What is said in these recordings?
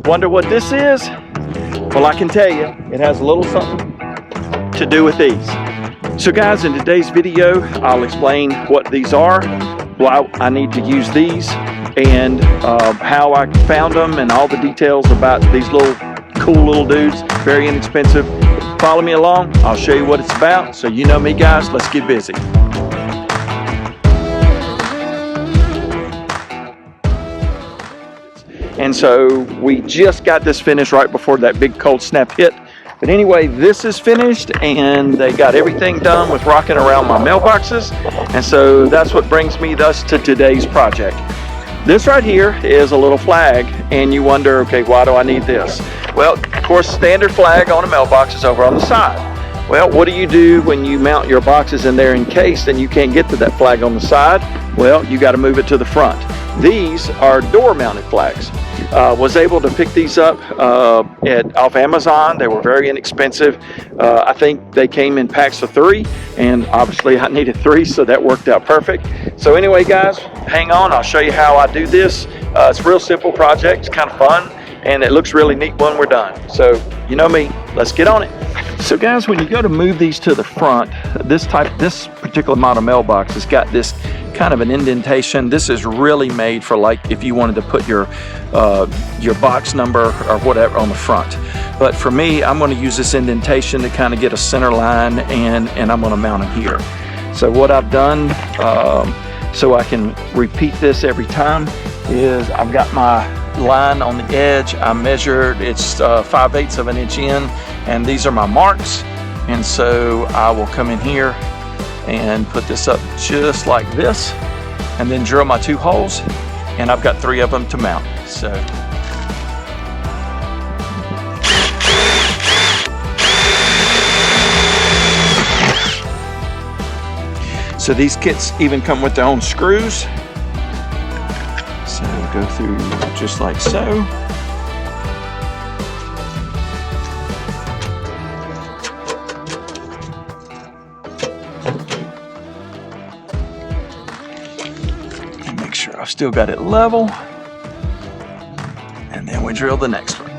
Wonder what this is? Well, I can tell you, it has a little something to do with these. So guys, in today's video, I'll explain what these are, why I need to use these, and how I found them, and all the details about these little cool little dudes. Very inexpensive. Follow me along. I'll show you what it's about. So you know me, guys. Let's get busy. And so we just got this finished right before that big cold snap hit. But anyway, this is finished, and they got everything done with rocking around my mailboxes. And so that's what brings me thus to today's project. This right here is a little flag, and you wonder, okay, why do I need this? Well, of course, standard flag on a mailbox is over on the side. Well, what do you do when you mount your boxes and they're encased and you can't get to that flag on the side? Well, you got to move it to the front. These are door-mounted flags. Was able to pick these up off Amazon. They were very inexpensive. I think they came in packs of 3, and obviously I needed 3, so that worked out perfect. So anyway, guys, hang on. I'll show you how I do this. It's a real simple project. It's kind of fun, and it looks really neat when we're done. So you know me. Let's get on it. So guys, when you go to move these to the front, this particular model mailbox has got this kind of an indentation. This is really made for, like, if you wanted to put your box number or whatever on the front. But for me, I'm going to use this indentation to kind of get a center line, and I'm going to mount it here. So what I've done, so I can repeat this every time, is I've got my line on the edge. I measured, it's 5/8 of an inch in, and these are my marks. And so I will come in here and put this up just like this, and then drill my 2 holes, and I've got 3 of them to mount. So these kits even come with their own screws. So go through just like so. Make sure I've still got it level, and then we drill the next one.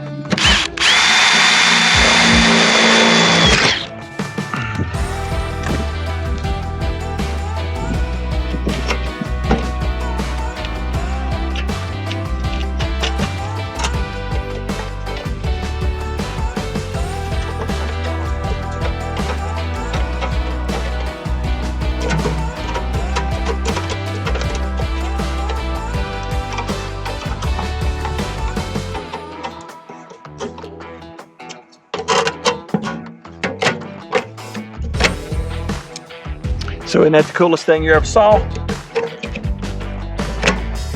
So isn't that the coolest thing you ever saw?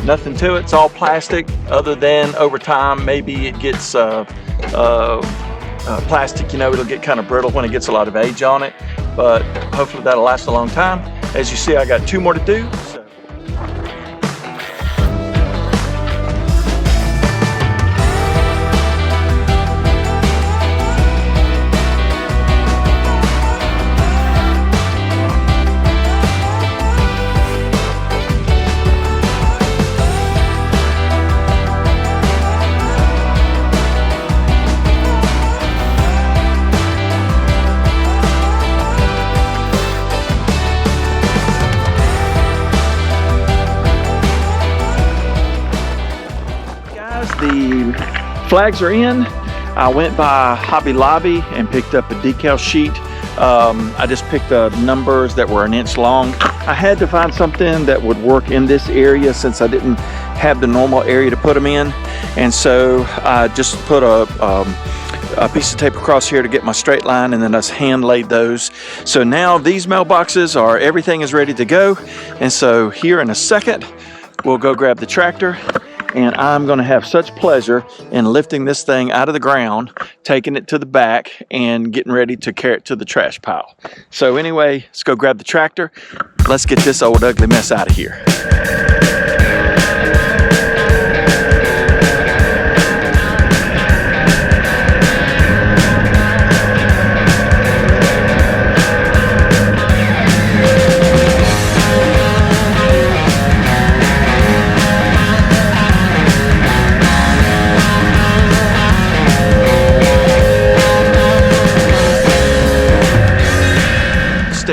Nothing to it, it's all plastic, other than over time maybe it gets plastic, you know, it'll get kind of brittle when it gets a lot of age on it, but hopefully that'll last a long time. As you see, I got 2 more to do. The flags are in. I went by Hobby Lobby and picked up a decal sheet. I just picked the numbers that were 1 inch long. I had to find something that would work in this area since I didn't have the normal area to put them in. And so I just put a piece of tape across here to get my straight line, and then I just hand laid those. So now these mailboxes are, everything is ready to go. And so here in a second, we'll go grab the tractor, and I'm going to have such pleasure in lifting this thing out of the ground, taking it to the back, and getting ready to carry it to the trash pile. So anyway, let's go grab the tractor. Let's get this old ugly mess out of here.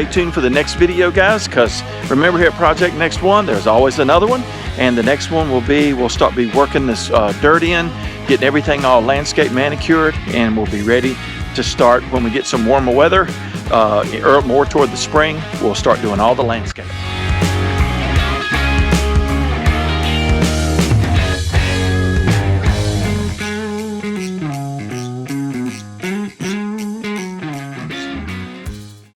stay tuned for the next video, guys, because remember, here at Project Next One, there's always another one. And the next one will be, we'll start working this dirt in, getting everything all landscape manicured, and we'll be ready to start when we get some warmer weather, or more toward the spring. We'll start doing all the landscape.